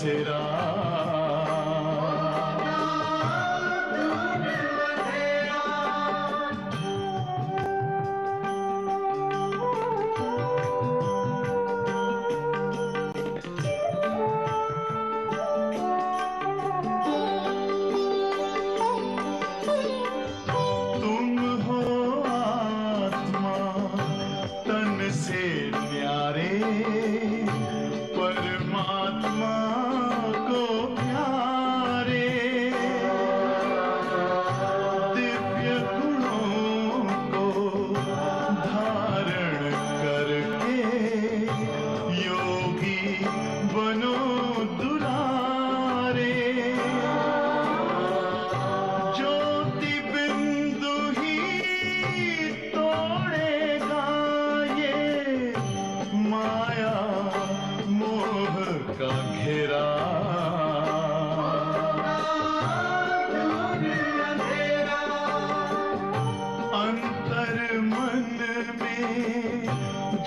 अंधेरा।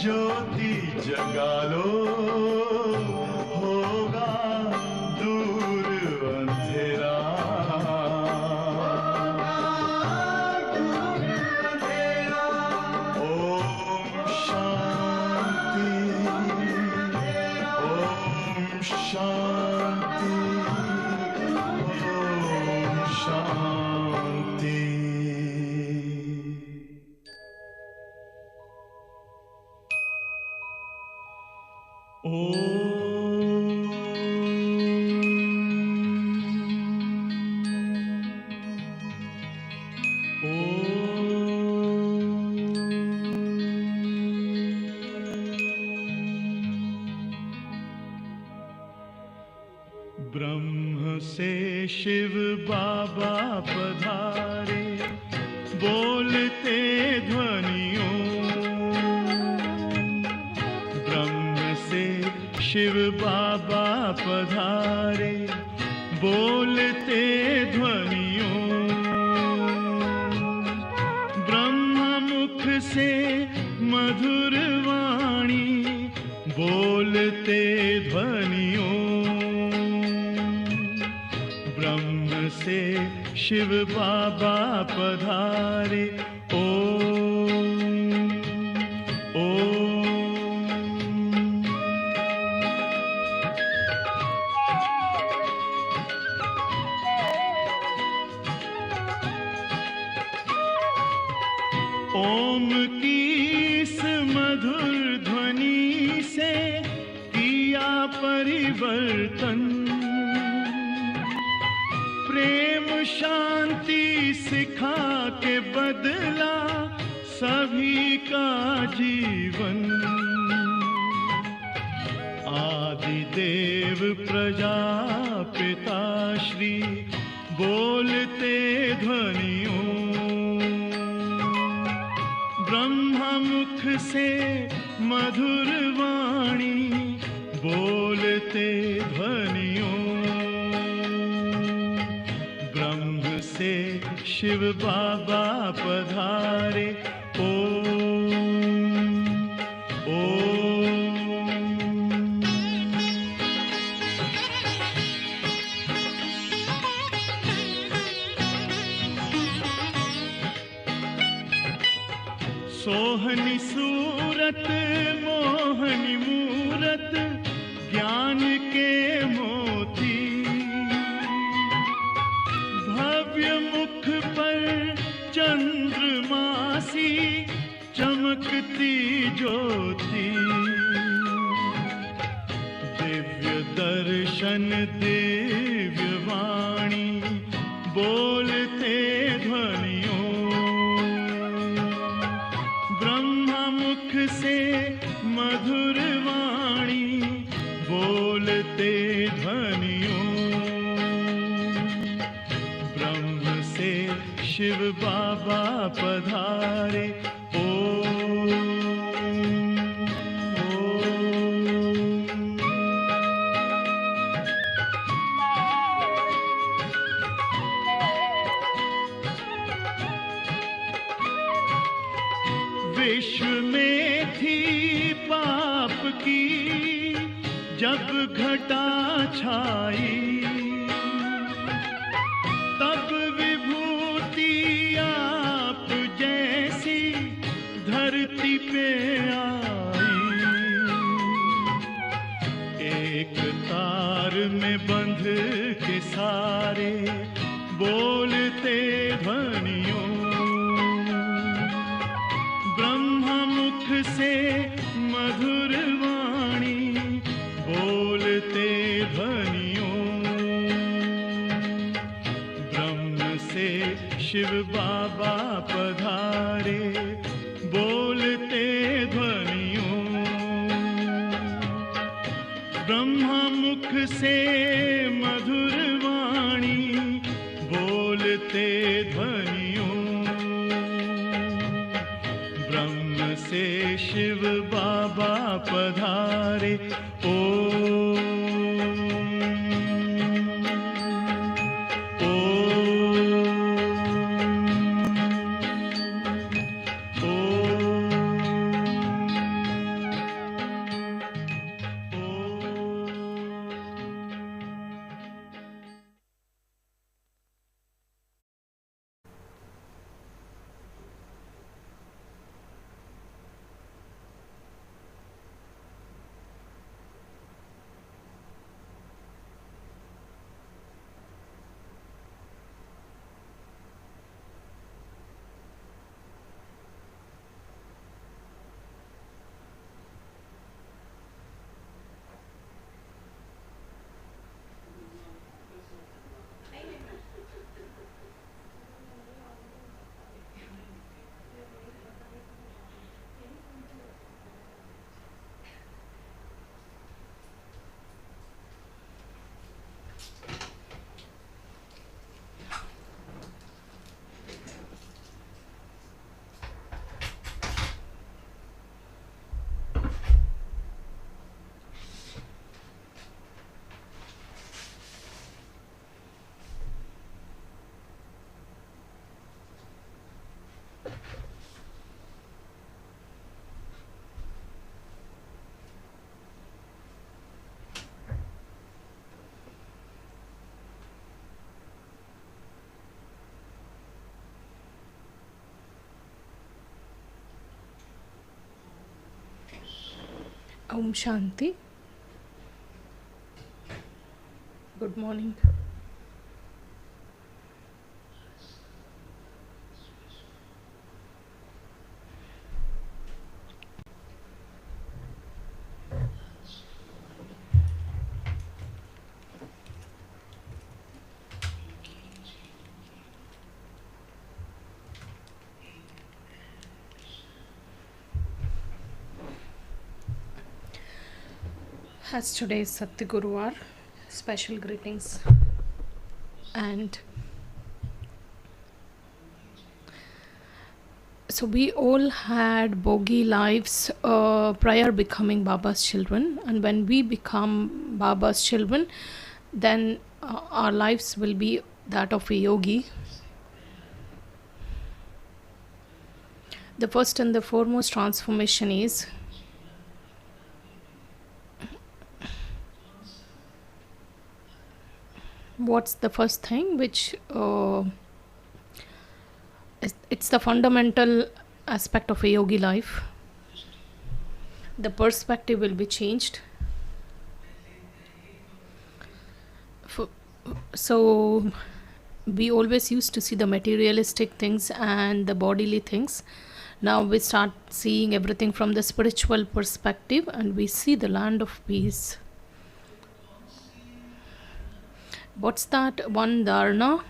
ज्योति जगा लो, होगा दूर अंधेरा। ओम शांति, ओम शांति, ओम शांति। ब्रह्म से शिव बाबा पधारे, बोलते ध्वनियों। ब्रह्म से शिव बाबा पधारे, बोलते ध्वनियों। ब्रह्म मुख से मधुर वाणी, बोलते ध्वनियों। ब्रह्म से शिव बाबा पधारे, ओम ओम। ओम की इस मधुर ध्वनि से किया परिवर्तन। प्रेम शांति सिखा के बदला सभी का जीवन। आदि देव प्रजापिता श्री बोलते ध्वनियों। ब्रह्मा मुख से मधुर वाणी, बोलते ध्वनियों। ब्रह्म से शिव बाबा पधारे, ओम ओम। सोहनी सूरत मोहनी मूरत, ज्ञान के मोती। भव्य मुख पर चंद्रमासी, चमकती ज्योति। दिव्य दर्शन दिव्य वाणी, बोलते ध्वनियों। ब्रह्मा मुख से मधुर वाणी, बोलते ध्वनियों। ब्रह्म से शिव बाबा पधारे, ओम ओम। विश्व में थी पाप की जब घटा छाई तब विभूति आप जैसी धरती पे आई। एक तार में बंध के सारे बोलते ध्वनियों, ब्रह्मा मुख से मधुर वाणी बोलते ध्वनियों। ब्रह्म से शिव बाबा पधारे बोलते ध्वनियों। ब्रह्मा मुख से मधुर वाणी बोलते ध्वनियों। ब्रह्म से शिव बाबा पधारे। ओम Om Shanti. Good morning. As today is Satya Guruvar, special greetings. And so we all had bogey lives prior becoming Baba's children, and when we become Baba's children, then our lives will be that of a yogi. The first and the foremost transformation is what's the first thing which it's the fundamental aspect of a yogi life. The perspective will be changed. So we always used to see the materialistic things and the bodily things. Now we start seeing everything from the spiritual perspective, and we see the land of peace. What's that one dharana?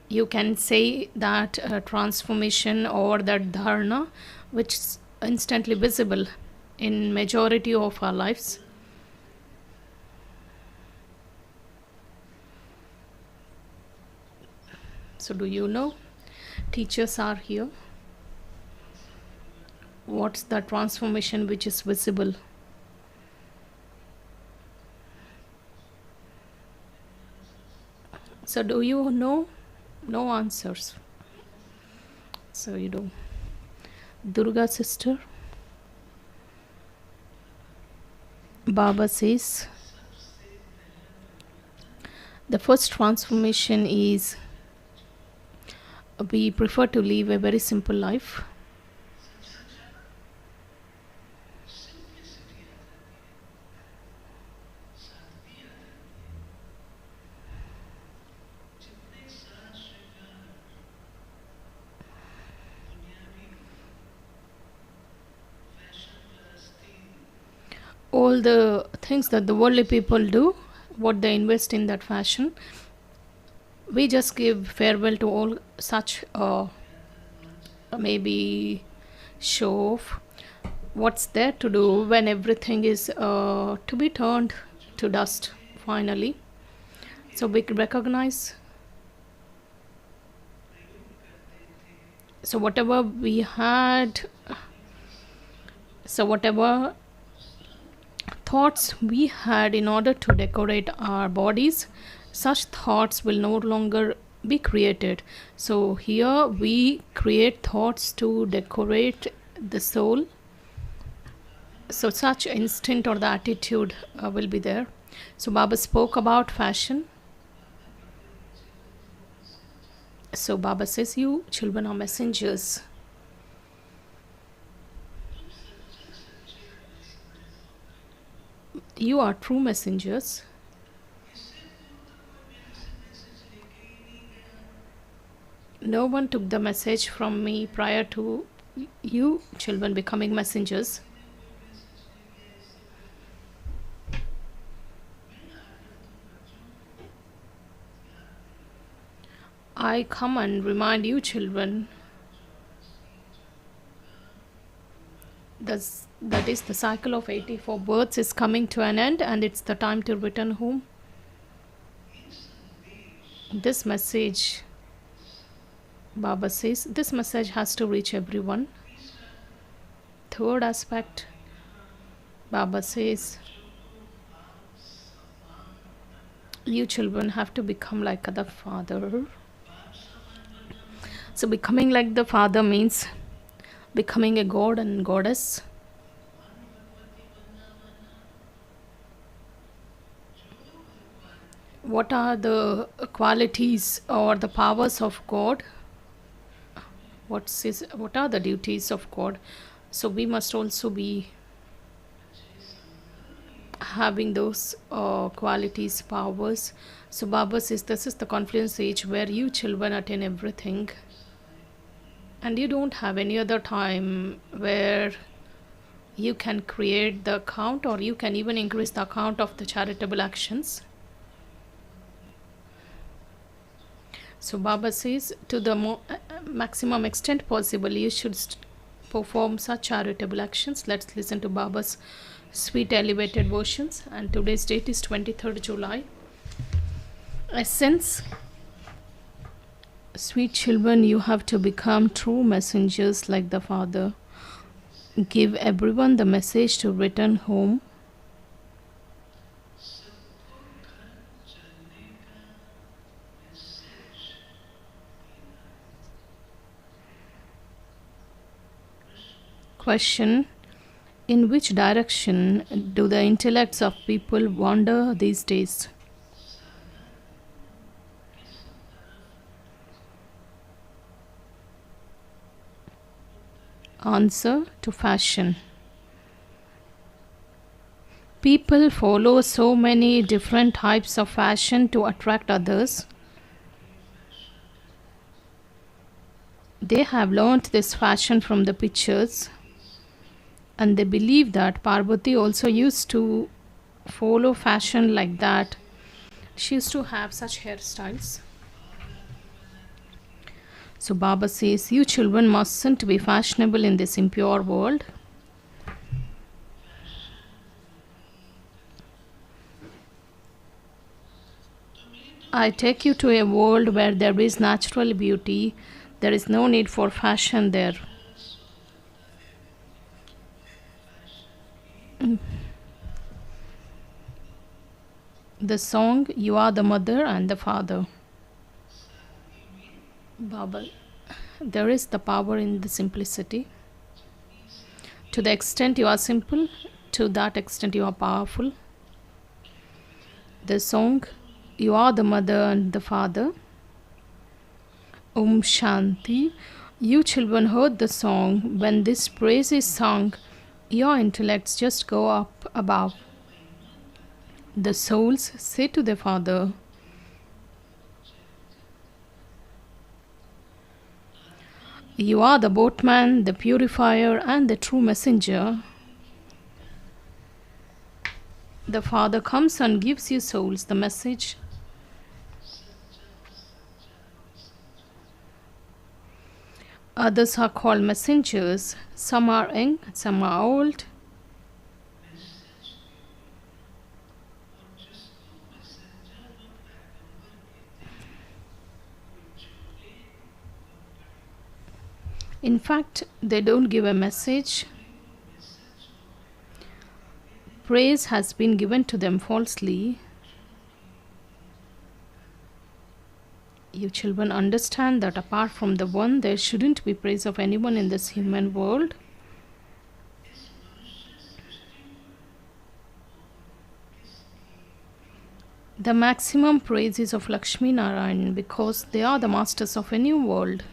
You can say that transformation or that dharana which is instantly visible in majority of our lives. So do you know? Teachers are here. What's the transformation which is visible? So do you know? No answers. So you do. Durga sister. Baba says the first transformation is we prefer to live a very simple life. All the things that the worldly people do, what they invest in that fashion, we just give farewell to all such maybe show off. What's there to do when everything is to be turned to dust finally? So we recognize, so whatever we had, so whatever thoughts we had in order to decorate our bodies, such thoughts will no longer be created. So here we create thoughts to decorate the soul. So such instinct or the attitude will be there. So Baba spoke about fashion. So Baba says, you children are messengers. You are true messengers. No one took the message from me prior to you children becoming messengers. I come and remind you children that is the cycle of 84 births is coming to an end and it's the time to return home. This message, Baba says, this message has to reach everyone. Third aspect, Baba says, you children have to become like the father. So becoming like the father means becoming a god and goddess. What are the qualities or the powers of God? What are the duties of God? So we must also be having those qualities, powers. So Baba says this is the confluence age where you children attain everything. And you don't have any other time where you can create the account or you can even increase the account of the charitable actions. So Baba says to the maximum extent possible you should perform such charitable actions. Let's listen to Baba's sweet elevated versions. And today's date is 23rd July. Essence. Sweet children, you have to become true messengers like the Father. Give everyone the message to return home. Question: in which direction do the intellects of people wander these days? Answer: to fashion. People follow so many different types of fashion to attract others. They have learnt this fashion from the pictures, and they believe that Parvati also used to follow fashion like that. She used to have such hairstyles. So Baba says, you children mustn't be fashionable in this impure world. I take you to a world where there is natural beauty. There is no need for fashion there. The song, you are the mother and the father. Baba, there is the power in the simplicity. To the extent you are simple, To that extent, you are powerful. The song, you are the mother and the father. Om Shanti. You children heard the song. When this praise is sung, your intellects just go up above. The souls say to their father, you are the boatman, the purifier, and the true messenger. The Father comes and gives you souls the message. Others are called messengers. Some are young, some are old. In fact, they don't give a message. Praise has been given to them falsely. You children understand that apart from the one, there shouldn't be praise of anyone in this human world. The maximum praise is of Lakshmi Narayan because they are the masters of a new world.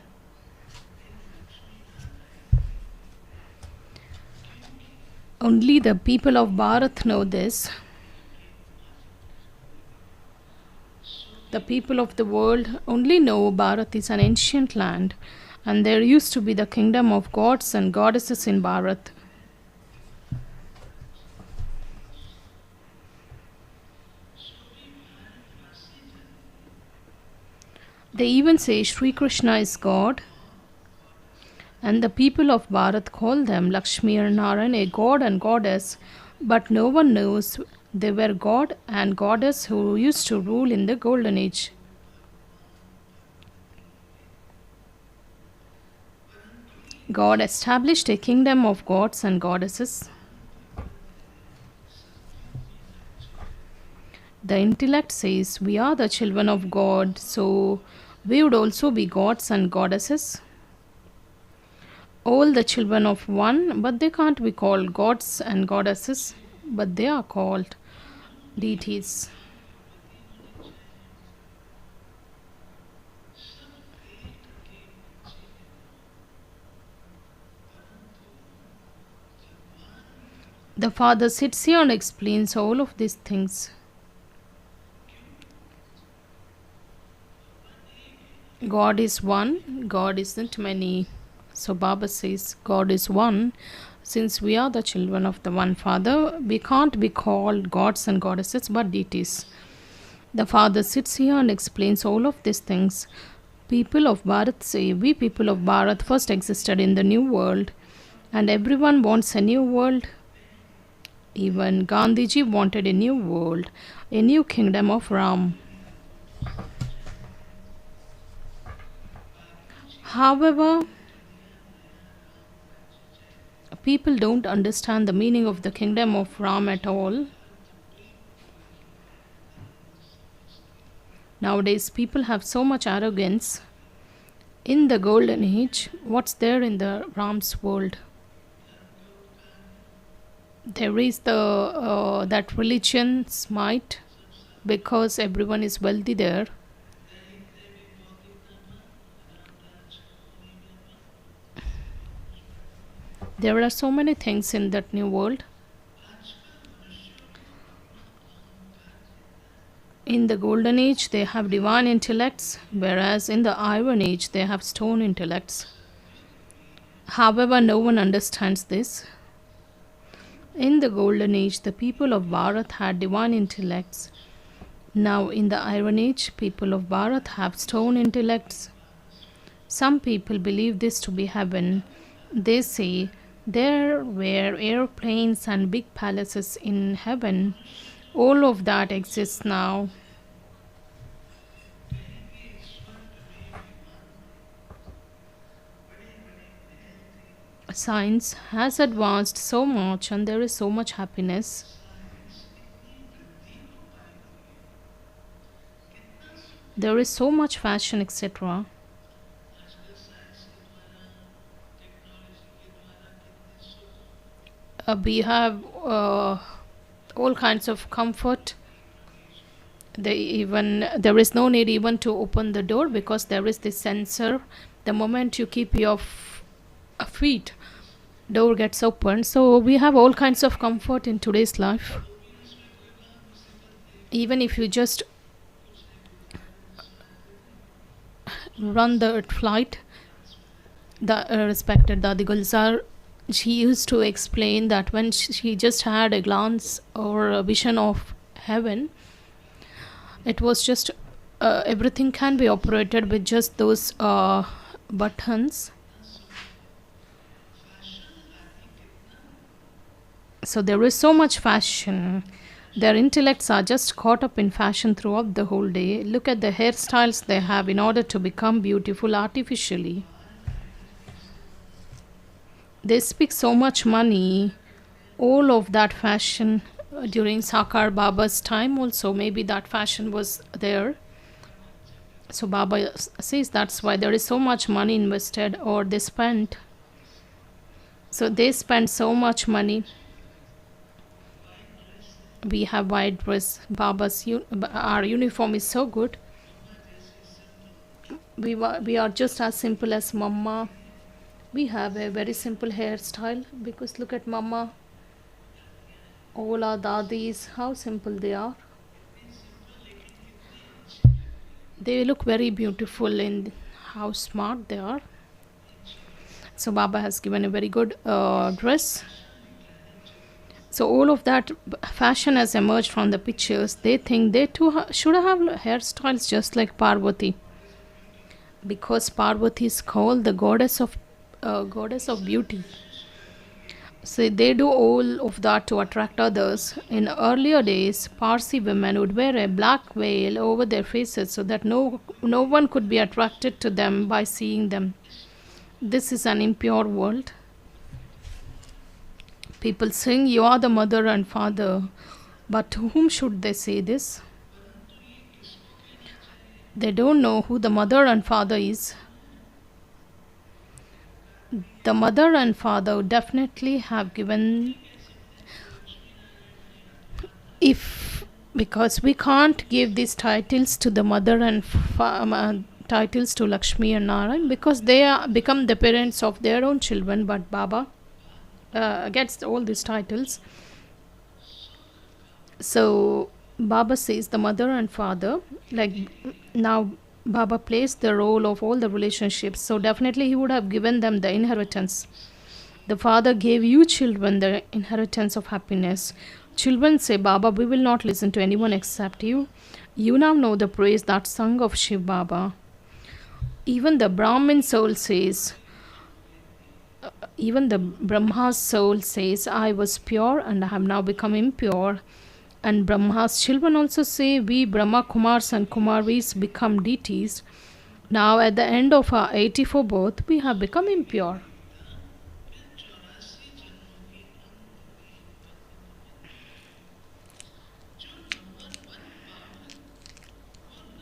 Only the people of Bharat know this. The people of the world only know Bharat is an ancient land and there used to be the kingdom of gods and goddesses in Bharat. They even say Sri Krishna is God, and the people of Bharat call them Lakshmi or Narayan, a god and goddess, but no one knows they were god and goddess who used to rule in the golden age. God established a kingdom of gods and goddesses. The intellect says we are the children of God, so we would also be gods and goddesses. All the children of one, but they can't be called gods and goddesses, but they are called deities. The Father sits here and explains all of these things. God is one, God isn't many. So Baba says God is one. Since we are the children of the one Father, we can't be called gods and goddesses but deities. The Father sits here and explains all of these things. People of Bharat say we people of Bharat first existed in the new world and everyone wants a new world. Even Gandhiji wanted a new world, a new kingdom of Ram. However, people don't understand the meaning of the kingdom of Ram at all. Nowadays, people have so much arrogance. In the golden age, what's there in the Ram's world? There is that religion's might because everyone is wealthy there. There are so many things in that new world. In the golden age, they have divine intellects, whereas in the iron age, they have stone intellects. However, no one understands this. In the golden age, the people of Bharat had divine intellects. Now, in the iron age, people of Bharat have stone intellects. Some people believe this to be heaven. They say there were airplanes and big palaces in heaven. All of that exists now. Science has advanced so much and there is so much happiness. There is so much fashion, etc. We have all kinds of comfort. There is no need even to open the door, because there is this sensor. The moment you keep your feet, door gets open. So we have all kinds of comfort in today's life. Even if you just run the flight, the respected Dadi Gulzar, she used to explain that when she just had a glance or a vision of heaven, it was just everything can be operated with just those buttons. So there is so much fashion. Their intellects are just caught up in fashion throughout the whole day. Look at the hairstyles they have in order to become beautiful artificially. They speak so much money. All of that fashion during Sakar Baba's time also, maybe that fashion was there. So Baba says that's why there is so much money invested, or they spent. So they spend so much money. We have white dress. Our uniform is so good. We are just as simple as Mama. We have a very simple hairstyle, because look at Mama. All our dadis, how simple they are. They look very beautiful in how smart they are. So Baba has given a very good dress. So all of that fashion has emerged from the pictures. They think they too should have hairstyles just like Parvati, because Parvati is called the goddess of beauty. So they do all of that to attract others. In earlier days, Parsi women would wear a black veil over their faces so that no one could be attracted to them by seeing them. This is an impure world. People sing, "You are the mother and father," but to whom should they say this? They don't know who the mother and father is. The mother and father would definitely have given, because we can't give these titles to the mother and titles to Lakshmi and Narayan, because they become the parents of their own children, but Baba gets all these titles. So Baba says the mother and father, like now Baba plays the role of all the relationships, so definitely he would have given them the inheritance. The father gave you children the inheritance of happiness. Children say, "Baba, we will not listen to anyone except you. You now know the praise that sung of Shiv Baba." Even the Brahmin soul says, even the Brahma's soul says, "I was pure and I have now become impure." And Brahma's children also say, "We Brahma Kumars and Kumaris become deities. Now at the end of our 84 birth, we have become impure."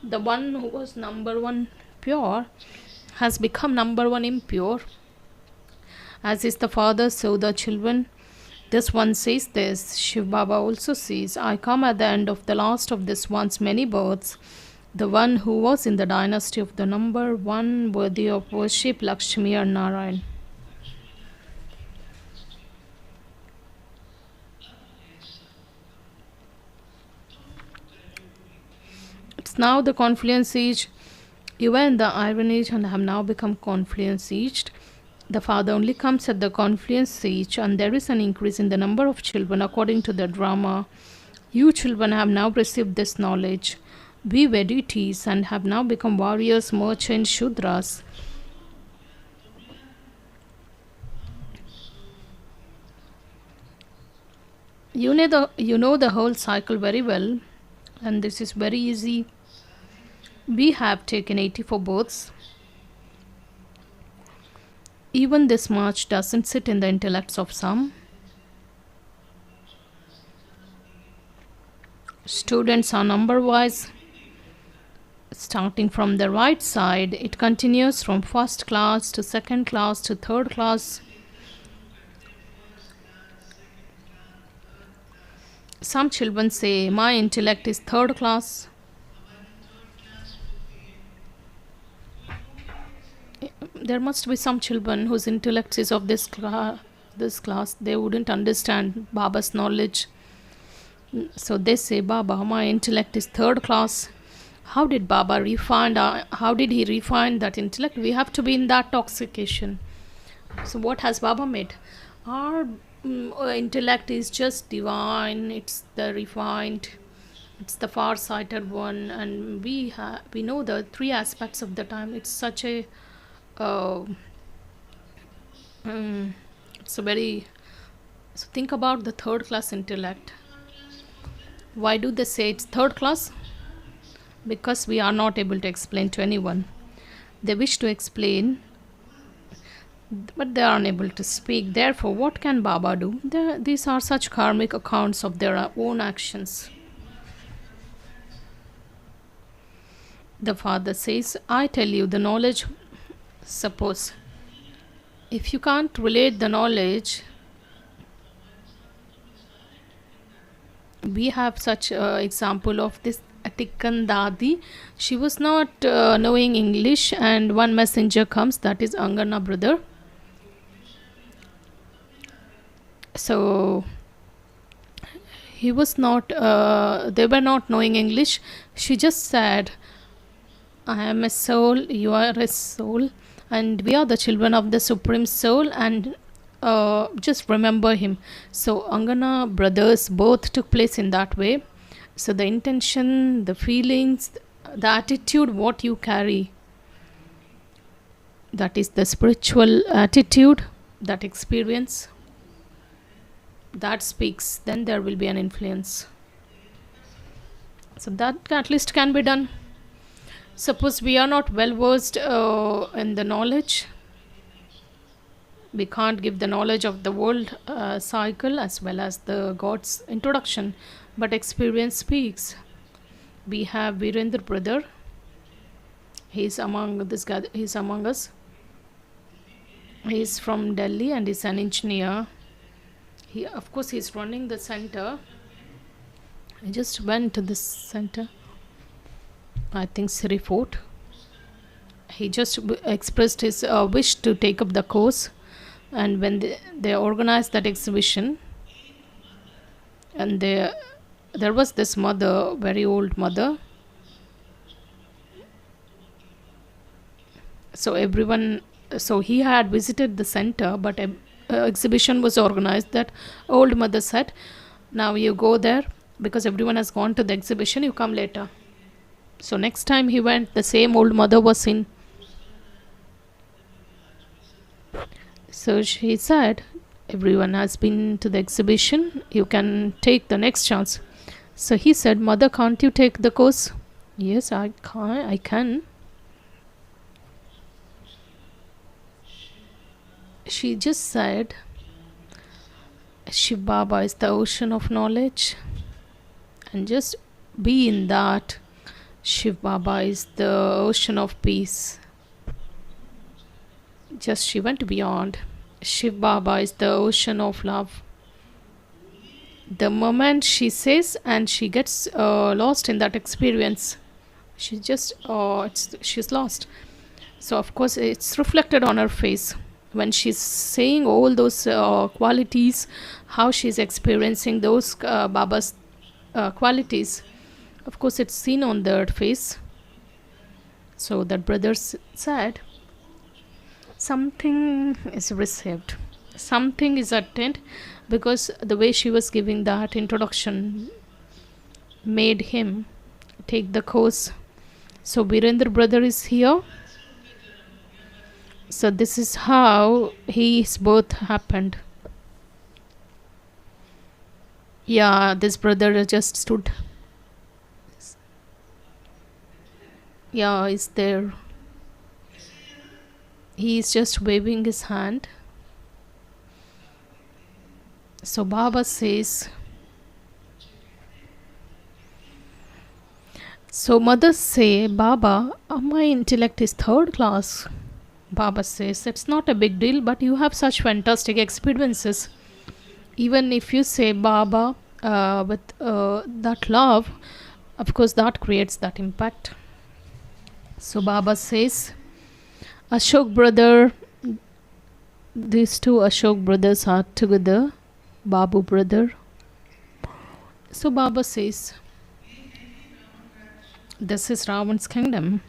The one who was number one pure has become number one impure. As is the father, so the children. This one says this. Shiv Baba also says, "I come at the end of the last of this one's many births, the one who was in the dynasty of the number one worthy of worship, Lakshmi and Narayan." It's now the confluence age. You were in the iron age and have now become confluence aged. The father only comes at the confluence age, and there is an increase in the number of children according to the drama. You children have now received this knowledge. We were deities and have now become warriors, merchants, Shudras. You know the whole cycle very well, and this is very easy. We have taken 84 births. Even this much doesn't sit in the intellects of some. Students are number wise. Starting from the right side, it continues from first class to second class to third class. Some children say, my intellect is third class. There must be some children whose intellect is of this class. They wouldn't understand Baba's knowledge. So they say, Baba, my intellect is third class. How did Baba refine? How did he refine that intellect? We have to be in that toxication. So what has Baba made? Our intellect is just divine. It's the refined. It's the far-sighted one, and we know the three aspects of the time. It's such a it's a very. So think about the third class intellect. Why do they say it's third class? Because we are not able to explain to anyone. They wish to explain, but they are unable to speak. Therefore, what can Baba do? These are such karmic accounts of their own actions. The father says, I tell you the knowledge. Suppose if you can't relate the knowledge, we have such example of this Atikan Dadi. She was not knowing English, and one messenger comes, that is Angana brother. So he was not, they were not knowing English. She just said, I am a soul, you are a soul, and we are the children of the Supreme Soul, and just remember him. So Angana brothers both took place in that way. So the intention, the feelings, the attitude, what you carry, that is the spiritual attitude, that experience, that speaks. Then there will be an influence. So that at least can be done. Suppose we are not well versed in the knowledge, we can't give the knowledge of the world cycle as well as the God's introduction, but experience speaks. We have Virendra brother. He's among us. He's from Delhi and he's an engineer. Of course, he's running the center. I just went to this center, I think Siri Fort. He just expressed his wish to take up the course, and when they organized that exhibition, and there was this mother, very old mother. So he had visited the center, but an exhibition was organized. That old mother said, now you go there, because everyone has gone to the exhibition, you come later. So next time he went, the same old mother was seen. So she said, everyone has been to the exhibition, you can take the next chance. So he said, Mother, can't you take the course? Yes, I can. She just said, Shiv Baba is the ocean of knowledge, and just be in that. Shiv Baba is the ocean of peace. Just she went beyond. Shiv Baba is the ocean of love. The moment she says, and she gets lost in that experience, she's lost. So of course it's reflected on her face when she's saying all those qualities, how she's experiencing those Baba's qualities. Of course it's seen on their face. So that brother said, something is received, something is attained, because the way she was giving that introduction made him take the course. So Virendra brother is here. So this is how his birth happened. Yeah, this brother just stood. Yeah, he's there. He is just waving his hand. So Baba says, so mothers say, Baba, my intellect is third class. Baba says, it's not a big deal, but you have such fantastic experiences. Even if you say, Baba, with that love, of course, that creates that impact. So Baba says, Ashok brother, these two Ashok brothers are together, Babu brother. So Baba says, this is Ravan's kingdom.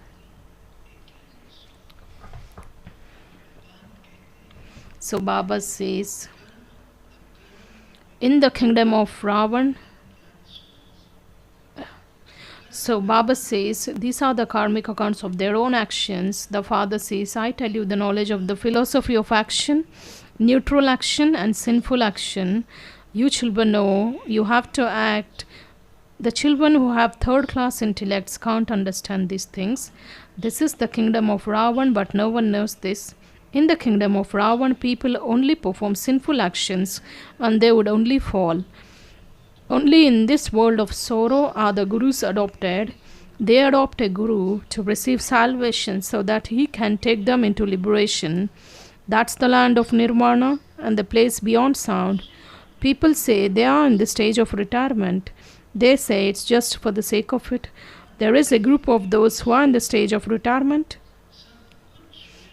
So Baba says, in the kingdom of Ravan, so Baba says, these are the karmic accounts of their own actions. The father says, I tell you the knowledge of the philosophy of action, neutral action and sinful action. You children know you have to act. The children who have third class intellects can't understand these things. This is the kingdom of Ravan, but no one knows this. In the kingdom of Ravan, people only perform sinful actions and they would only fall. Only in this world of sorrow are the gurus adopted. They adopt a guru to receive salvation so that he can take them into liberation. That's the land of nirvana and the place beyond sound. People say they are in the stage of retirement. They say it's just for the sake of it. There is a group of those who are in the stage of retirement.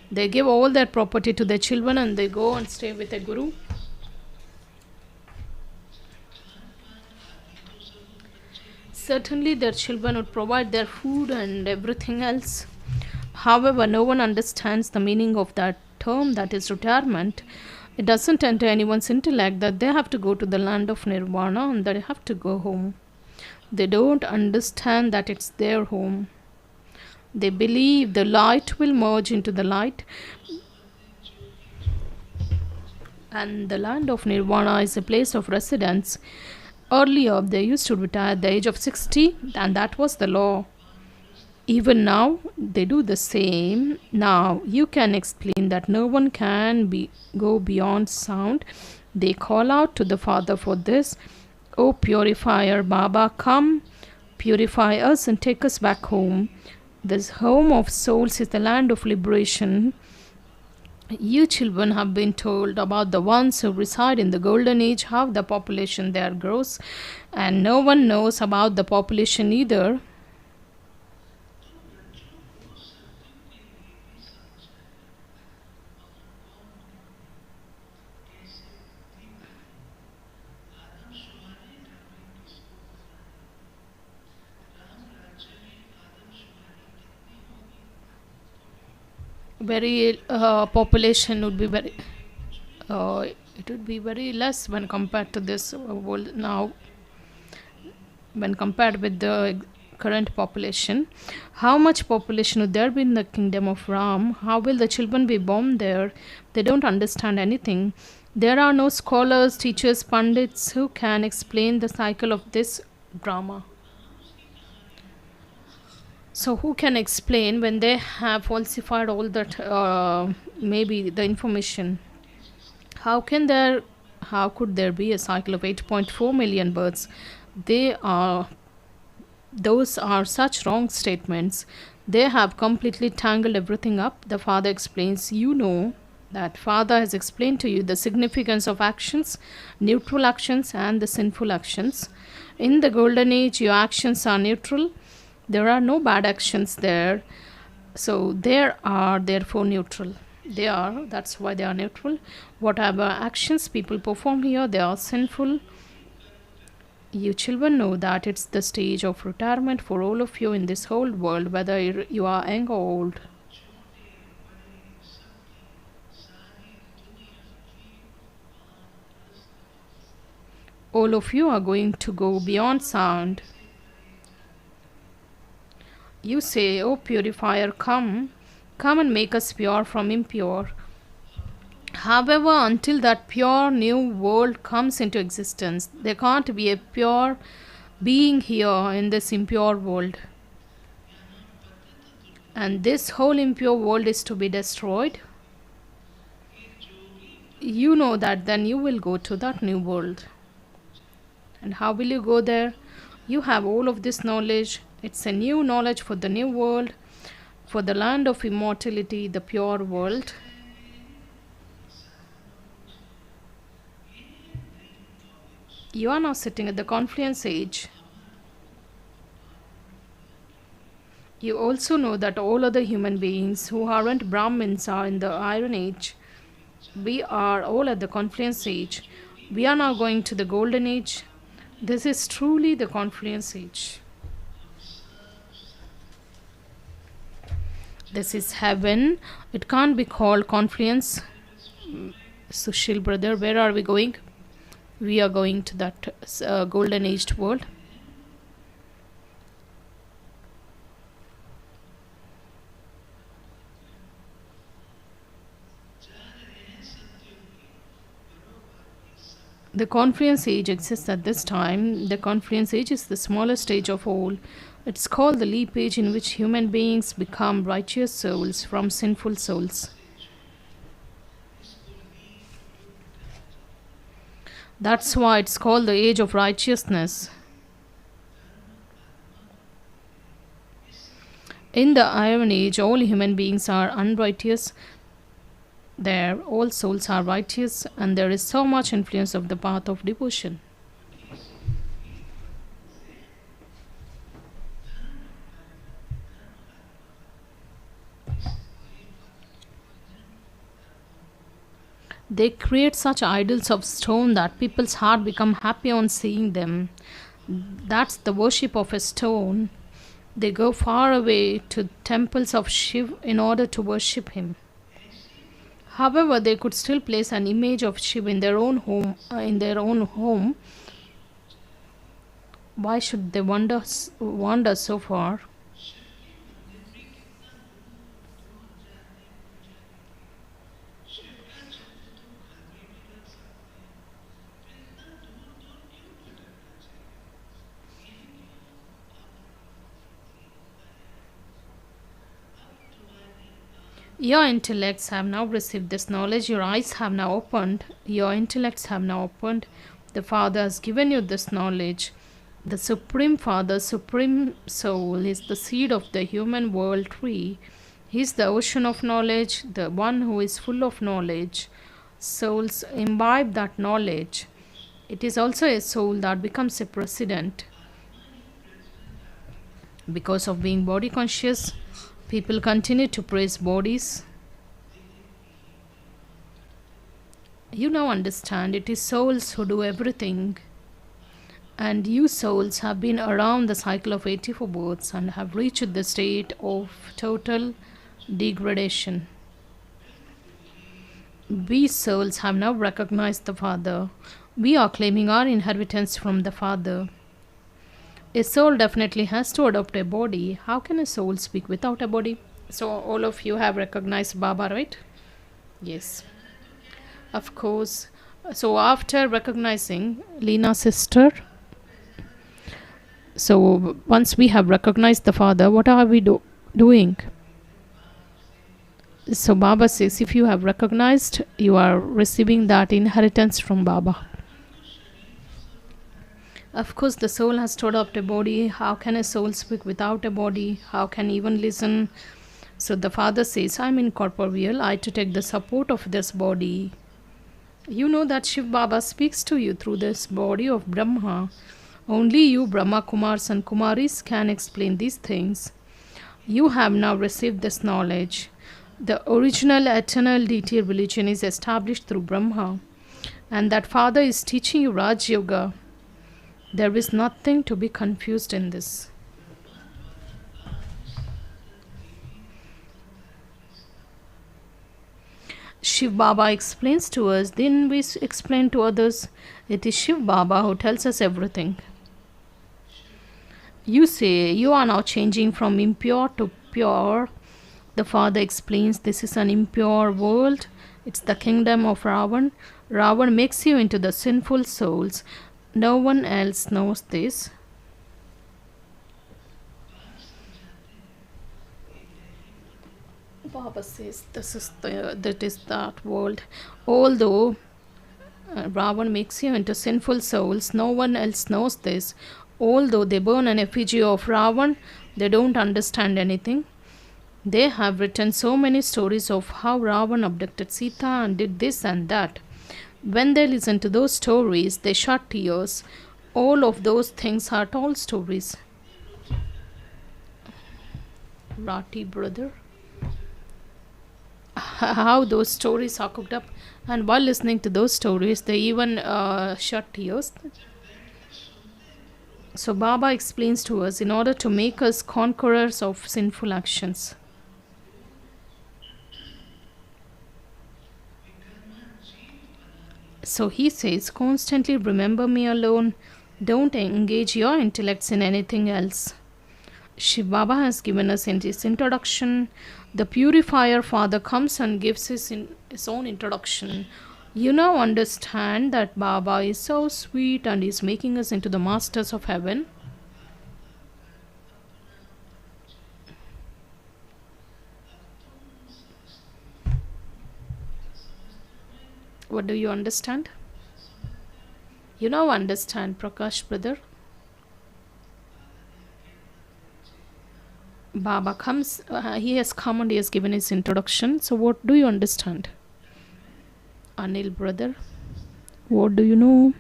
They give all their property to their children and they go and stay with a guru. Certainly their children would provide their food and everything else. However, no one understands the meaning of that term, that is retirement. It doesn't enter anyone's intellect that they have to go to the land of nirvana and they have to go home. They don't understand that it's their home. They believe the light will merge into the light. And the land of nirvana is a place of residence. Earlier, they used to retire at the age of 60, and that was the law. Even now, they do the same. Now, you can explain that no one can go beyond sound. They call out to the Father for this. O purifier Baba, come, purify us and take us back home. This home of souls is the land of liberation. You children have been told about the ones who reside in the golden age, how the population there grows, and no one knows about the population either. Very population would be very it would be very less when compared to this world now, when compared with the current population. How much population would there be in the kingdom of Ram? How will the children be born there? They don't understand anything. There are no scholars, teachers, pandits who can explain the cycle of this drama. So who can explain when they have falsified all that maybe the information? How could there be a cycle of 8.4 million births? Those are such wrong statements. They have completely tangled everything up. The Father explains, you know that Father has explained to you the significance of actions, neutral actions and the sinful actions. In the golden age, your actions are neutral. There are no bad actions there. So they are therefore neutral. That's why they are neutral. Whatever actions people perform here, they are sinful. You children know that it's the stage of retirement for all of you in this whole world, whether you are young or old. All of you are going to go beyond sound. You say, O purifier, come and make us pure from impure. However, until that pure new world comes into existence, there can't be a pure being here in this impure world. And this whole impure world is to be destroyed. You know that then you will go to that new world. And how will you go there? You have all of this knowledge. It's a new knowledge for the new world, for the land of immortality, the pure world. You are now sitting at the confluence age. You also know that all other human beings who aren't Brahmins are in the Iron Age. We are all at the confluence age. We are now going to the golden age. This is truly the confluence age. This is heaven. It can't be called confluence. Sushil brother, where are we going? We are going to that golden aged world. The confluence age exists at this time. The confluence age is the smallest age of all. It's called the leap age, in which human beings become righteous souls from sinful souls. That's why it's called the age of righteousness. In the Iron Age, all human beings are unrighteous. There, all souls are righteous, and there is so much influence of the path of devotion. They create such idols of stone that people's heart become happy on seeing them. That's the worship of a stone. They go far away to temples of Shiv in order to worship him. However, they could still place an image of Shiv in their own home. Why should they wander so far? Your intellects have now received this knowledge. Your eyes have now opened. Your intellects have now opened. The Father has given you this knowledge. The Supreme Father, Supreme Soul, is the seed of the human world tree. He is the ocean of knowledge, the one who is full of knowledge. Souls imbibe that knowledge. It is also a soul that becomes a president. Because of being body conscious, people continue to praise bodies. You now understand it is souls who do everything. And you souls have been around the cycle of 84 births and have reached the state of total degradation. We souls have now recognized the Father. We are claiming our inheritance from the Father. A soul definitely has to adopt a body. How can a soul speak without a body? So all of you have recognized Baba, right? Yes. Of course. So after recognizing Leena's sister, so once we have recognized the Father, what are we doing? So Baba says, if you have recognized, you are receiving that inheritance from Baba. Of course, the soul has to adopt a body. How can a soul speak without a body? How can even listen? So the Father says, I am incorporeal. I to take the support of this body. You know that Shiv Baba speaks to you through this body of Brahma. Only you, Brahma, Kumaris and Kumaris, can explain these things. You have now received this knowledge. The original eternal deity religion is established through Brahma. And that Father is teaching you Raj Yoga. There is nothing to be confused in this. Shiv Baba explains to us, then we explain to others. It is Shiv Baba who tells us everything. You say you are now changing from impure to pure. The Father explains this is an impure world. It's the kingdom of Ravan. Ravan makes you into the sinful souls. No one else knows this. Baba says that is that world. Although Ravan makes you into sinful souls, no one else knows this. Although they burn an effigy of Ravan, they don't understand anything. They have written so many stories of how Ravan abducted Sita and did this and that. When they listen to those stories, they shed tears. All of those things are told stories. Rati brother. How those stories are cooked up, and while listening to those stories, they even shed tears. So Baba explains to us, in order to make us conquerors of sinful actions. So he says, constantly remember me alone. Don't engage your intellects in anything else. Shiv Baba has given us in his introduction. The purifier father comes and gives his own introduction. You now understand that Baba is so sweet and is making us into the masters of heaven. What do you understand? You now understand, Prakash brother. Baba comes, he has come and he has given his introduction. So what do you understand? Anil brother, what do you know?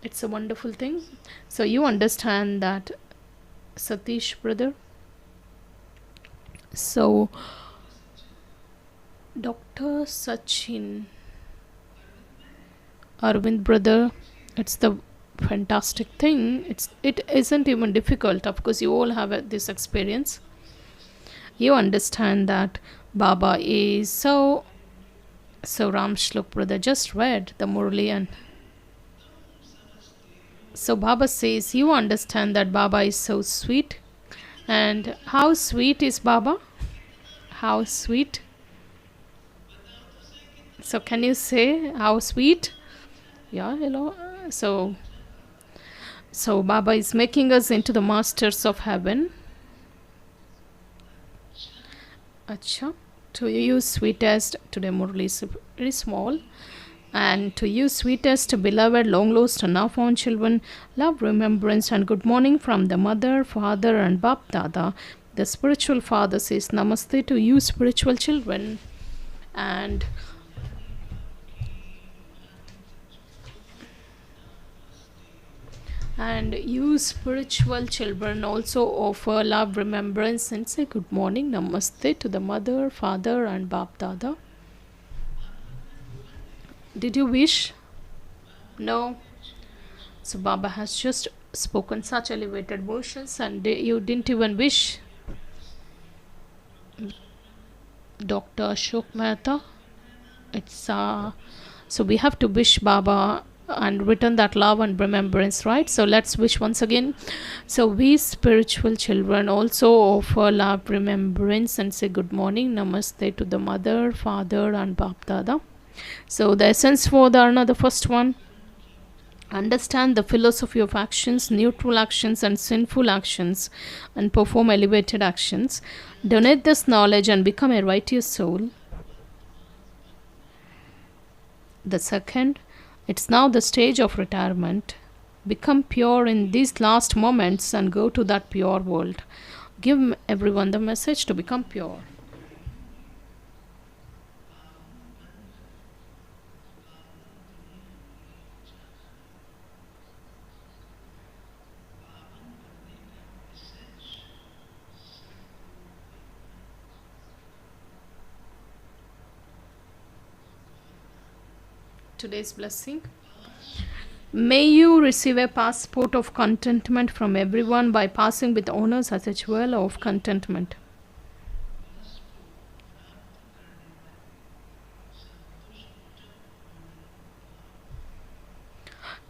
It's a wonderful thing. So you understand that, Satish brother. So Dr. Sachin, Arvind brother, it's the fantastic thing. It isn't even difficult. Of course, you all have this experience. You understand that Baba is so Ram Shlok brother just read the Murli, and so Baba says you understand that Baba is so sweet. And how sweet is Baba? How sweet? So can you say how sweet? Yeah, hello. So Baba is making us into the masters of heaven. Acha. To use sweetest, today Murli is very small. And to use sweetest, beloved, long lost and now found children, love, remembrance and good morning from the mother, father and Bap Dada. The spiritual father says namaste to you spiritual children. And you spiritual children also offer love, remembrance and say good morning, namaste to the mother, father and Bap Dada. Did you wish? No. So Baba has just spoken such elevated versions and you didn't even wish. Dr. Ashok Mehta. So we have to wish Baba and return that love and remembrance, right? So let's wish once again. So we spiritual children also offer love, remembrance and say good morning, namaste to the mother, father and Bap Dada. So the essence for Dharana, the first one, understand the philosophy of actions, neutral actions and sinful actions, and perform elevated actions. Donate this knowledge and become a righteous soul. The second, it's now the stage of retirement. Become pure in these last moments and go to that pure world. Give everyone the message to become pure. Today's blessing. May you receive a passport of contentment from everyone by passing with honors as a jewel of contentment.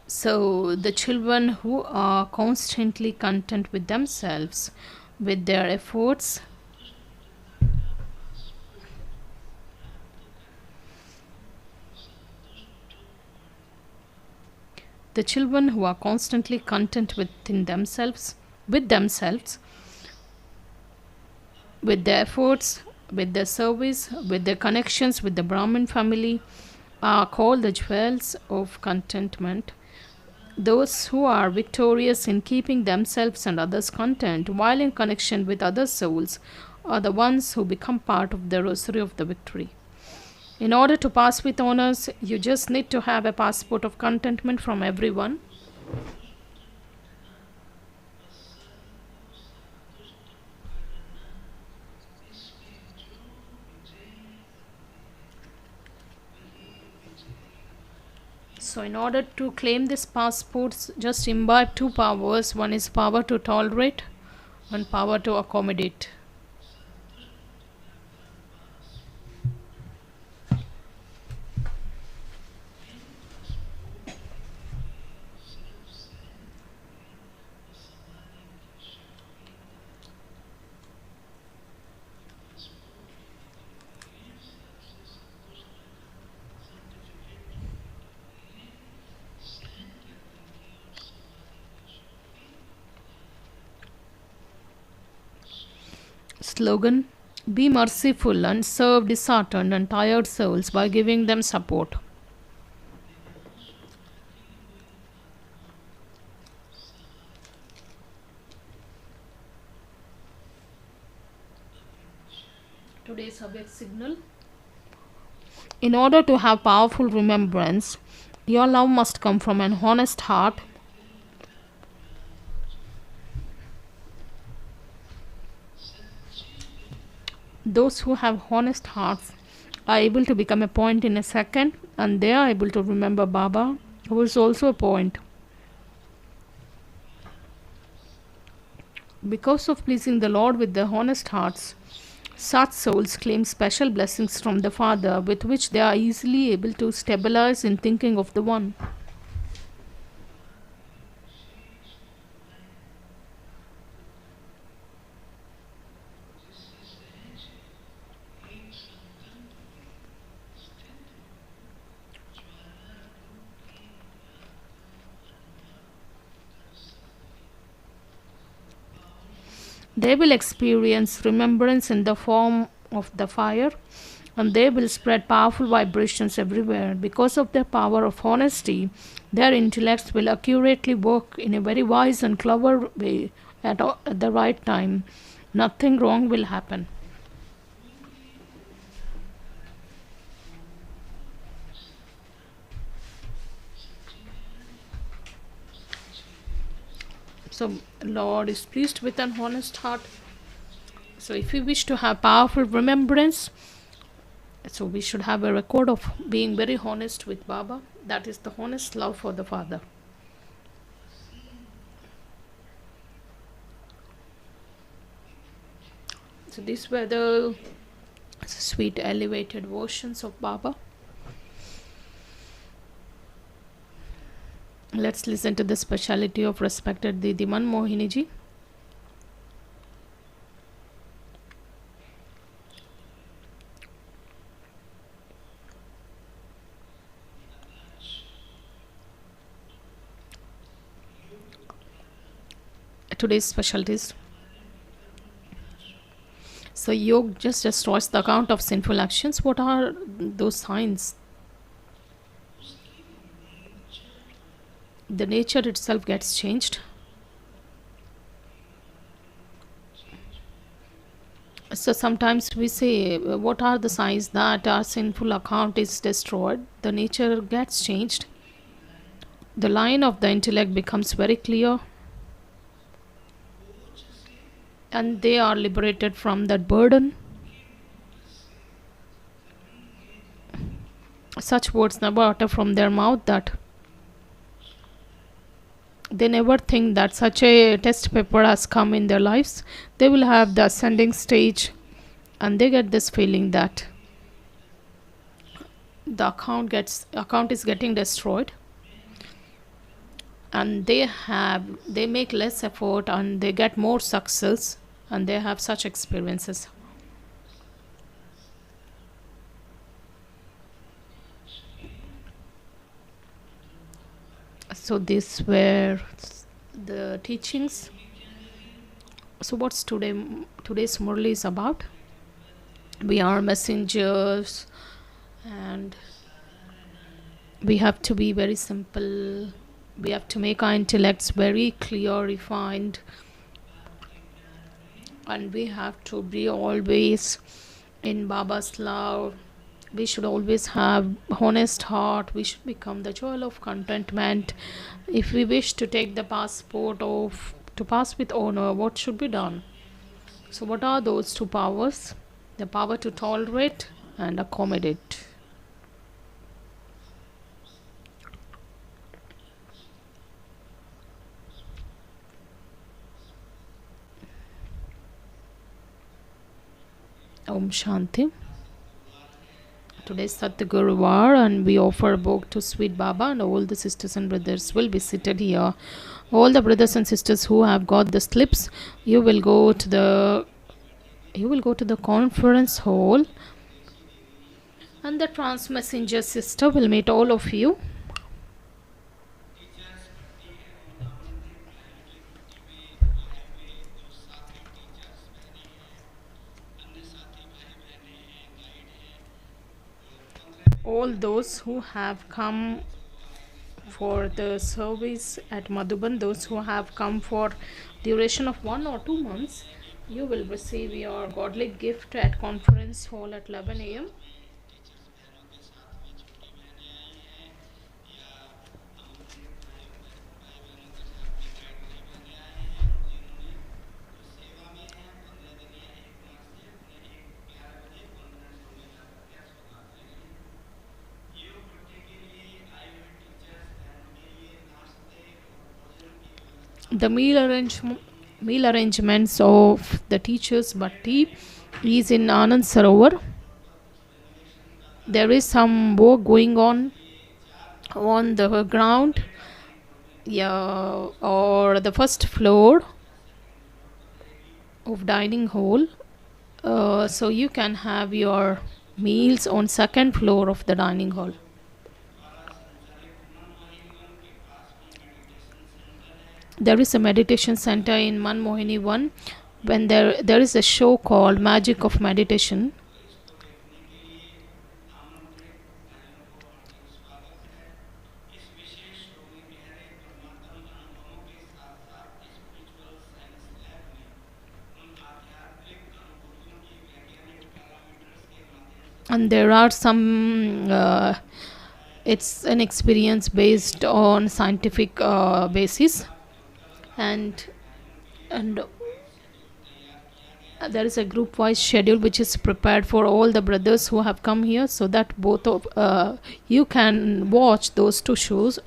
So the children who are constantly content with themselves, with their efforts, the children who are constantly content within themselves, with their efforts, with their service, with their connections with the Brahmin family, are called the jewels of contentment. Those who are victorious in keeping themselves and others content while in connection with other souls are the ones who become part of the rosary of the victory. In order to pass with honors, you just need to have a passport of contentment from everyone. So in order to claim this passports, just imbibe two powers. One is power to tolerate and power to accommodate. Slogan: be merciful and serve disheartened and tired souls by giving them support. Today's subject signal. In order to have powerful remembrance, your love must come from an honest heart. Those who have honest hearts are able to become a point in a second, and they are able to remember Baba, who is also a point. Because of pleasing the Lord with their honest hearts, such souls claim special blessings from the Father with which they are easily able to stabilize in thinking of the One. They will experience remembrance in the form of the fire, and they will spread powerful vibrations everywhere. Because of their power of honesty, their intellects will accurately work in a very wise and clever way at the right time. Nothing wrong will happen. So, Lord is pleased with an honest heart. So, if we wish to have powerful remembrance, so we should have a record of being very honest with Baba. That is the honest love for the Father. So, these were the sweet elevated versions of Baba. Let's listen to the speciality of respected Didiman Mohini ji. Today's specialties. So yoga just destroys the account of sinful actions. What are those signs? The nature itself gets changed. So sometimes we say, what are the signs that our sinful account is destroyed? The nature gets changed. The line of the intellect becomes very clear, and they are liberated from that burden. Such words never utter from their mouth that they never think that such a test paper has come in their lives. They will have the ascending stage, and they get this feeling that the account is getting destroyed, and they make less effort and they get more success, and they have such experiences. So these were the teachings. So what's today's Murli is about? We are messengers, and we have to be very simple. We have to make our intellects very clear, refined, and we have to be always in Baba's love, We should always have honest heart. We should become the jewel of contentment. If we wish to take the passport of to pass with honor, what should be done? So what are those two powers? The power to tolerate and accommodate. Om Shanti. Today's Satguruvar, and we offer a book to Sweet Baba, and all the sisters and brothers will be seated here. All the brothers and sisters who have got the slips, you will go to the conference hall, and the trans messenger sister will meet all of you. All those who have come for the service at Madhuban, those who have come for duration of 1 or 2 months, you will receive your godly gift at conference hall at 11 a.m. The meal arrangements of the teachers Bhatti is in Anand Sarovar. There is some work going on the ground, yeah, or the first floor of dining hall. So you can have your meals on second floor of the dining hall. There is a meditation center in Manmohini 1. When there is a show called Magic of Meditation. And there are some it's an experience based on scientific basis, and there is a group wise schedule which is prepared for all the brothers who have come here, so that both of you can watch those two shows.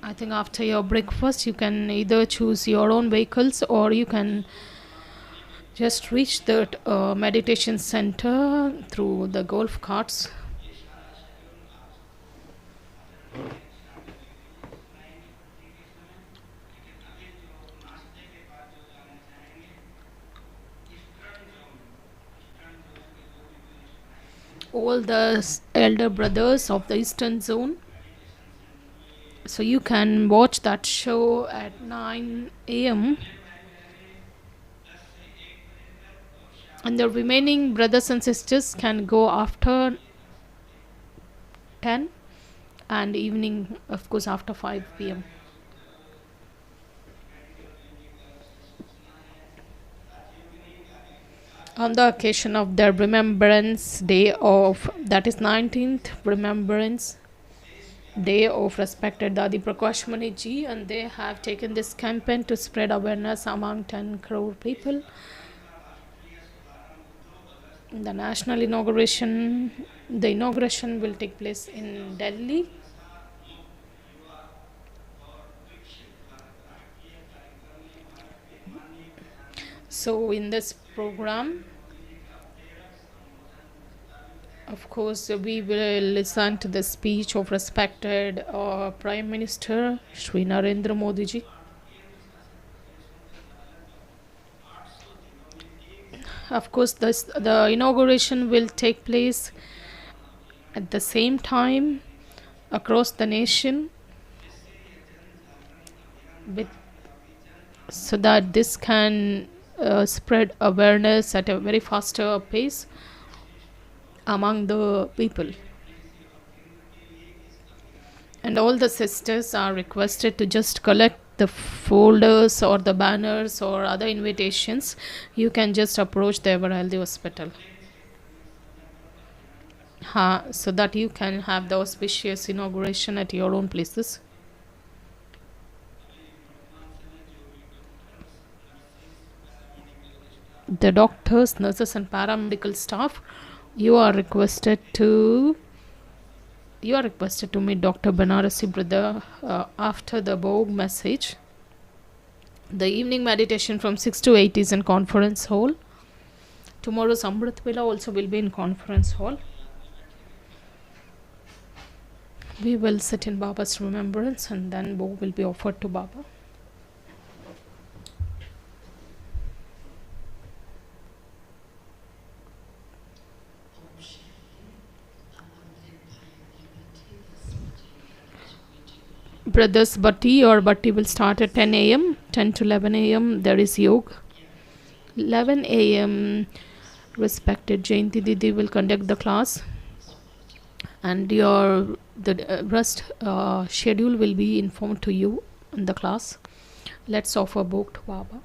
I think after your breakfast you can either choose your own vehicles, or you can just reach the meditation center through the golf carts. All the elder brothers of the Eastern Zone. So you can watch that show at 9 a.m. And the remaining brothers and sisters can go after 10, and evening, of course, after 5 p.m. On the occasion of their remembrance day of, that is 19th remembrance day of respected Dadi Prakash Mani ji, and they have taken this campaign to spread awareness among 10 crore people. The inauguration will take place in Delhi. So in this program, of course, we will listen to the speech of respected Prime Minister Shri Narendra Modi ji. Of course, the inauguration will take place at the same time across the nation, so that this can spread awareness at a very faster pace among the people. And all the sisters are requested to just collect the folders or the banners or other invitations. You can just approach the Ever Healthy Hospital, so that you can have the auspicious inauguration at your own places. The doctors, nurses and paramedical staff, you are requested to meet Dr. Banarasi brother after the above message. The evening meditation from 6 to 8 is in conference hall. Tomorrow's Amrit Vela also will be in conference hall. We will sit in Baba's remembrance and then bow will be offered to Baba. Brothers, Bhatti will start at 10 a.m. 10 to 11 a.m. there is yoga. 11 a.m. respected Jayanti Didi will conduct the class, and the rest schedule will be informed to you in the class. Let's offer book to Baba.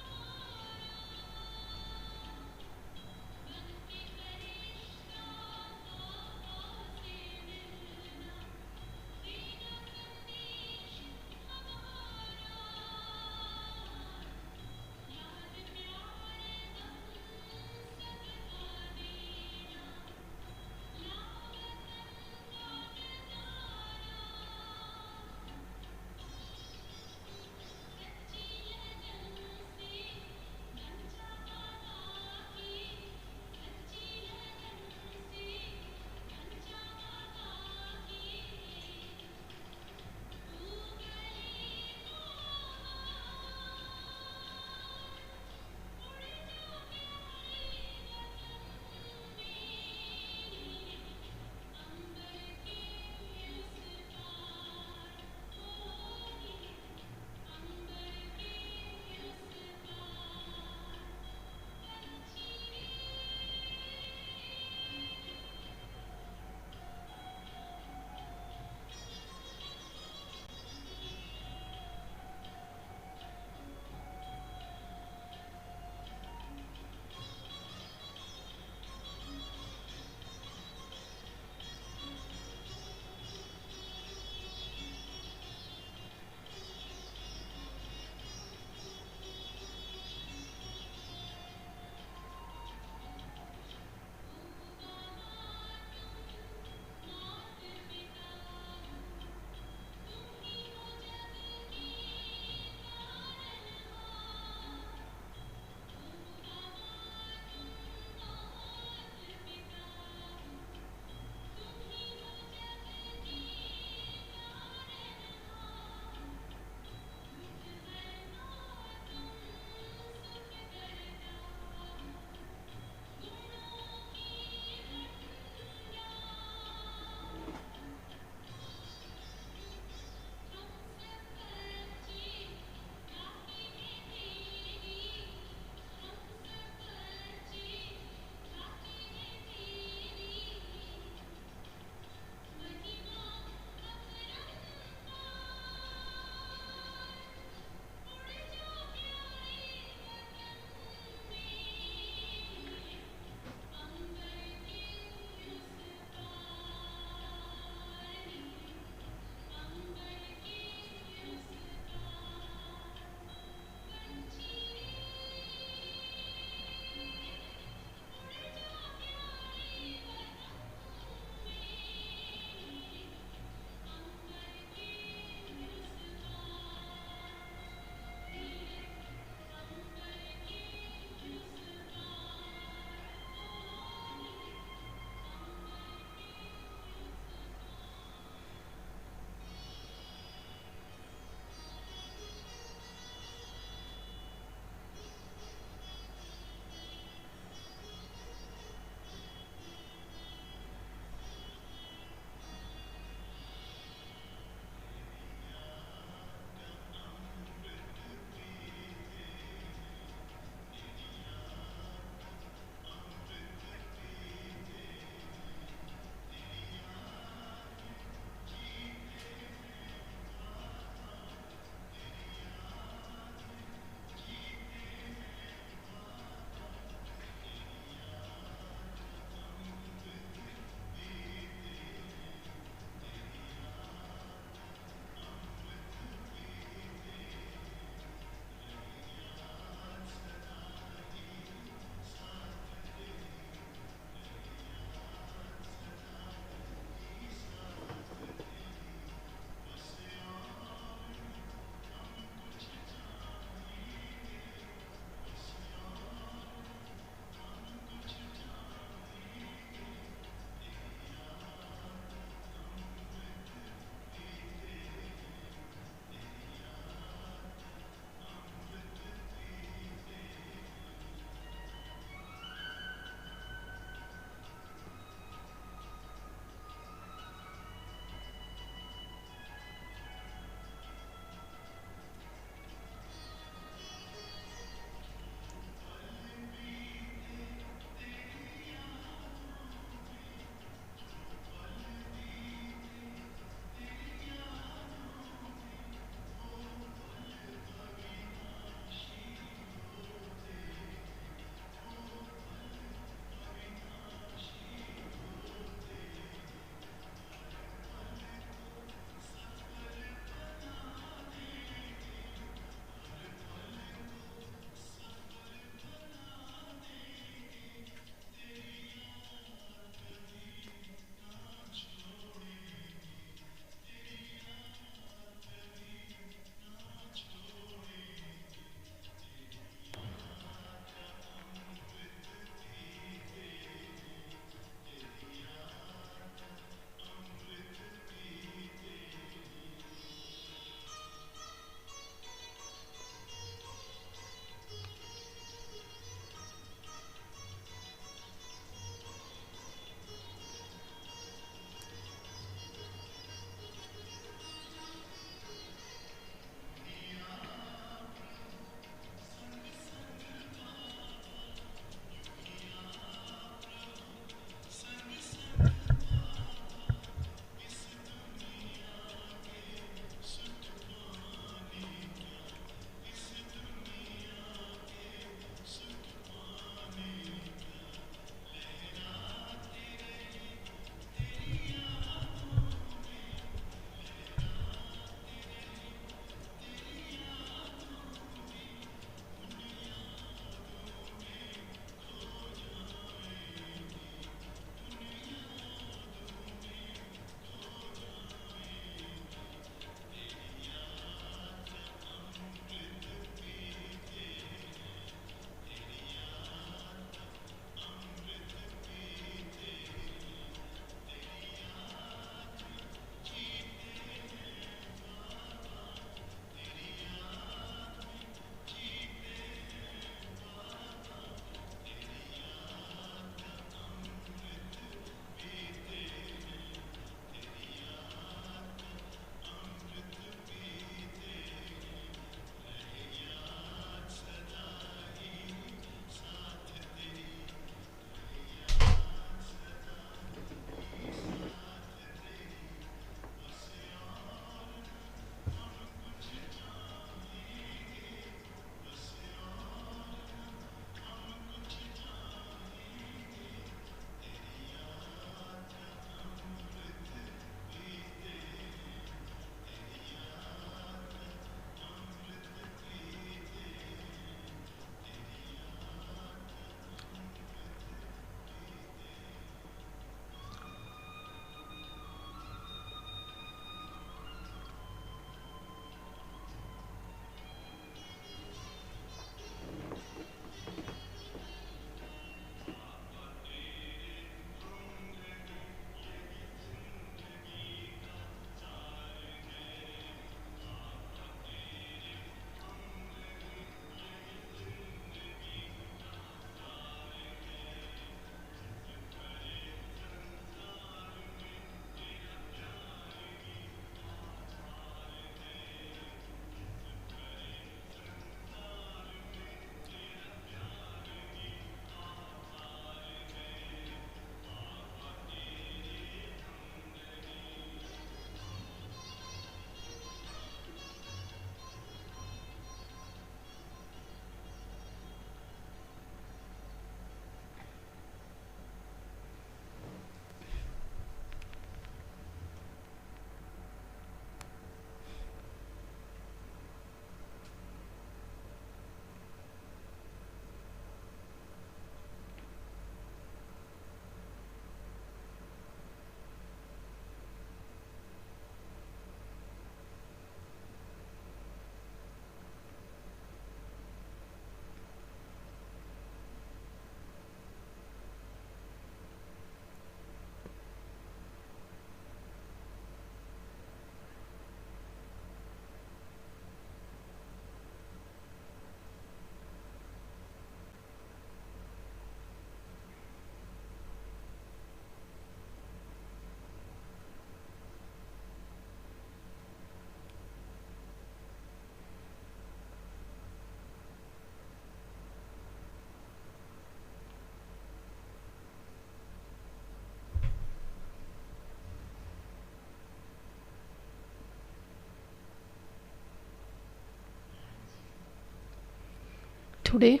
today.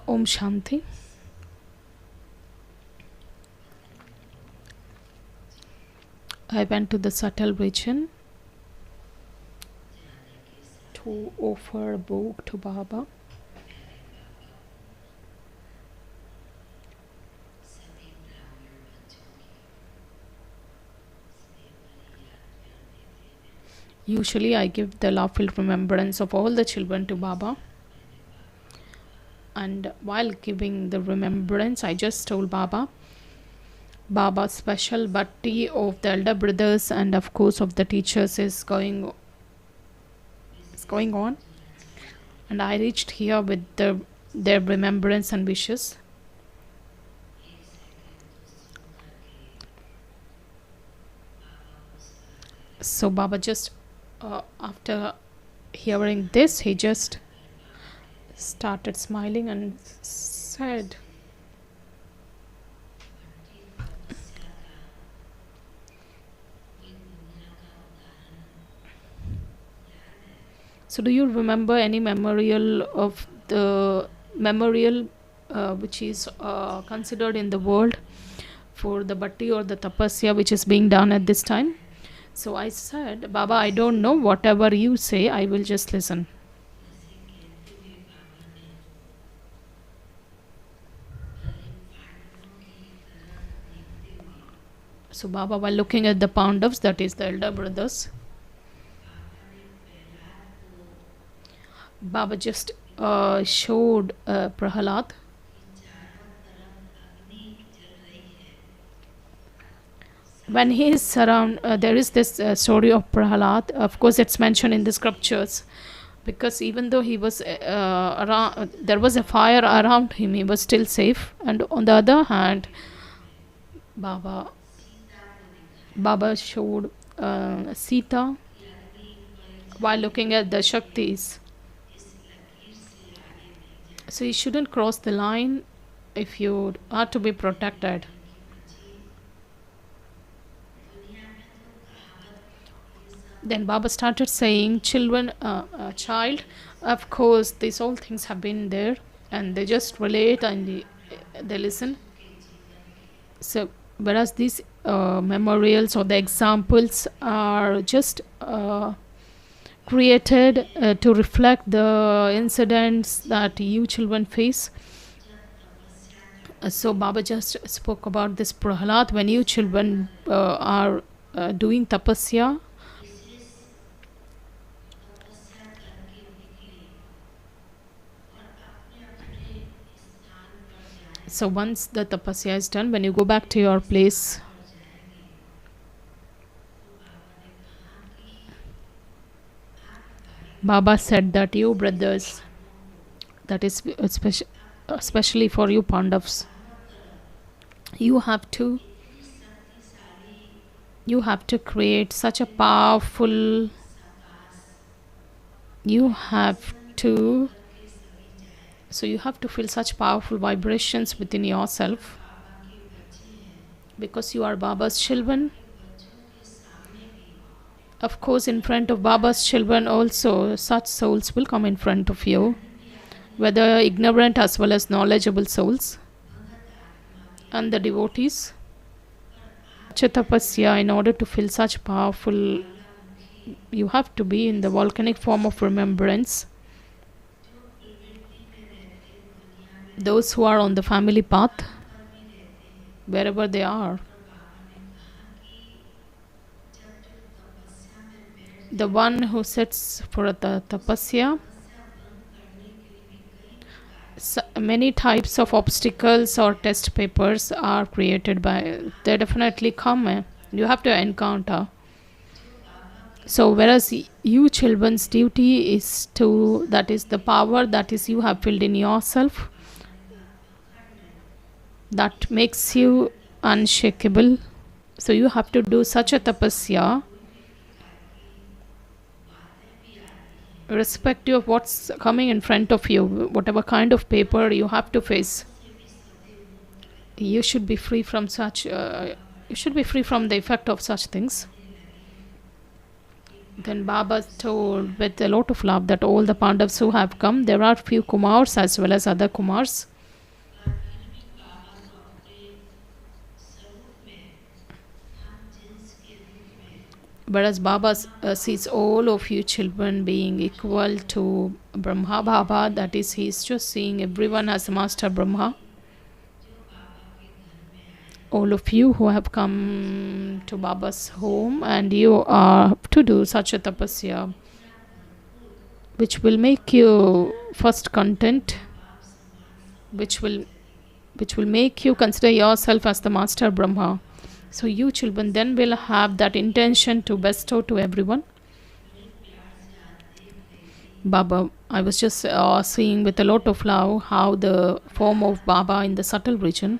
Om Shanti. I went to the subtle region to offer a book to Baba. Usually I give the love-filled remembrance of all the children to Baba. And while giving the remembrance, I just told Baba's special bhakti of the elder brothers and of course of the teachers is going on. And I reached here with their remembrance and wishes. So Baba just after hearing this, he just started smiling and said, so do you remember any memorial of the memorial which is considered in the world for the bhakti or the tapasya which is being done at this time? So I said, Baba, I don't know, whatever you say, I will just listen. So Baba, while looking at the Pandavas, that is the elder brothers, Baba just showed Prahalad. When he is surrounded, there is this story of Prahalad. Of course, it's mentioned in the scriptures, because even though he was around, there was a fire around him, he was still safe. And on the other hand, Baba showed Sita while looking at the Shaktis. So you shouldn't cross the line if you are to be protected. Then Baba started saying, child, of course, these all things have been there, and they just relate and they listen. So, whereas these memorials or the examples are just created to reflect the incidents that you children face. So, Baba just spoke about this Prahalad. When you children are doing tapasya, so once the tapasya is done, when you go back to your place, Baba said that you brothers, that is especially for you Pandavas, you have to create such a powerful, you have to feel such powerful vibrations within yourself, because you are Baba's children. Of course, in front of Baba's children also, such souls will come in front of you, whether ignorant as well as knowledgeable souls and the devotees. Tapasya, in order to feel such powerful, you have to be in the volcanic form of remembrance. Those who are on the family path, wherever they are, the one who sits for the tapasya, many types of obstacles or test papers are created they definitely come. You have to encounter. So whereas you children's duty is that is the power that is you have filled in yourself, that makes you unshakable. So you have to do such a tapasya, irrespective of what's coming in front of you, whatever kind of paper you have to face. You should be free from such. You should be free from the effect of such things. Then Baba told with a lot of love that all the Pandavas who have come, there are few Kumars as well as other Kumars. Whereas Baba sees all of you children being equal to Brahma Baba, that is, he is just seeing everyone as Master Brahma. All of you who have come to Baba's home, and you are to do such a tapasya, which will make you first content, which will make you consider yourself as the Master Brahma. So you children then will have that intention to bestow to everyone. Baba, I was just seeing with a lot of love how the form of Baba in the subtle region,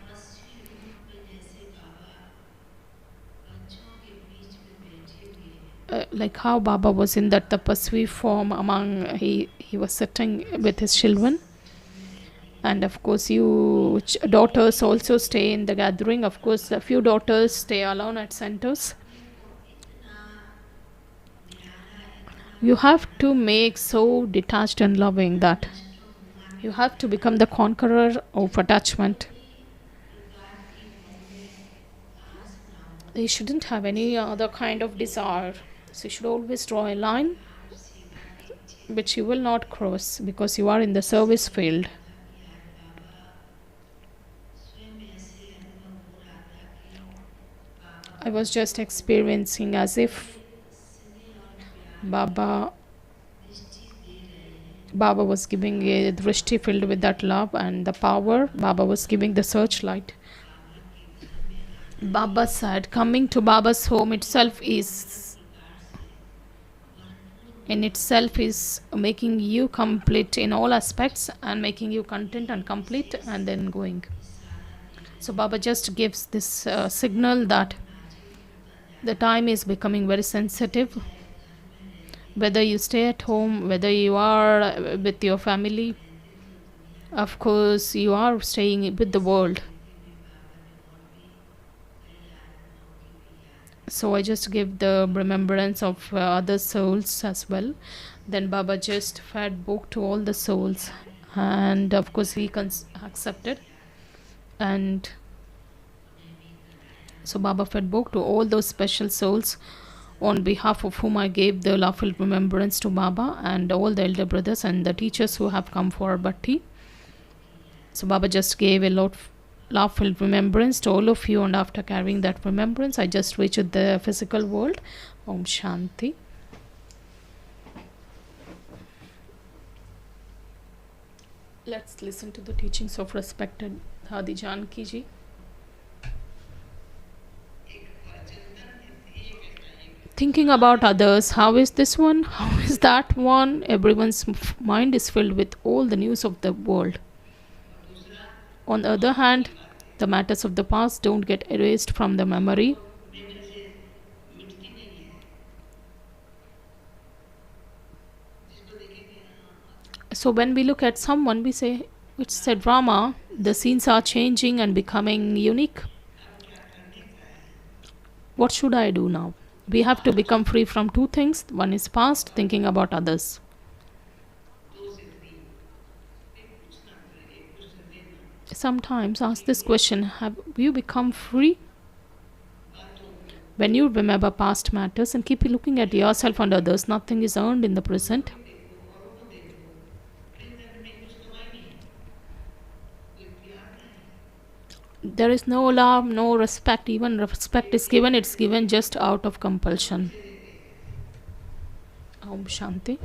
like how Baba was in that tapasvi form among, he was sitting with his children. And of course, you daughters also stay in the gathering. Of course, a few daughters stay alone at centers. You have to make so detached and loving that you have to become the conqueror of attachment. You shouldn't have any other kind of desire. So you should always draw a line which you will not cross, because you are in the service field. I was just experiencing as if Baba was giving a drishti filled with that love and the power. Baba was giving the searchlight. Baba said, coming to Baba's home itself is making you complete in all aspects and making you content and complete, and then going. So Baba just gives this signal that the time is becoming very sensitive. Whether you stay at home, whether you are with your family, of course you are staying with the world. So I just give the remembrance of other souls as well. Then Baba just fed book to all the souls, and of course he accepted. And so Baba fed book to all those special souls, on behalf of whom I gave the lawful remembrance to Baba and all the elder brothers and the teachers who have come for Bhakti. So Baba just gave a lot of lawful remembrance to all of you, and after carrying that remembrance, I just reached the physical world. Om Shanti. Let's listen to the teachings of respected Dadi Janki Ji. Thinking about others, how is this one, how is that one? Everyone's mind is filled with all the news of the world. On the other hand, the matters of the past don't get erased from the memory. So when we look at someone, we say, it's a drama, the scenes are changing and becoming unique. What should I do now? We have to become free from two things. One is past, thinking about others. Sometimes ask this question, have you become free? When you remember past matters and keep looking at yourself and others, nothing is earned in the present. There is no love, no respect. Even respect is given, it's given just out of compulsion. Om Shanti.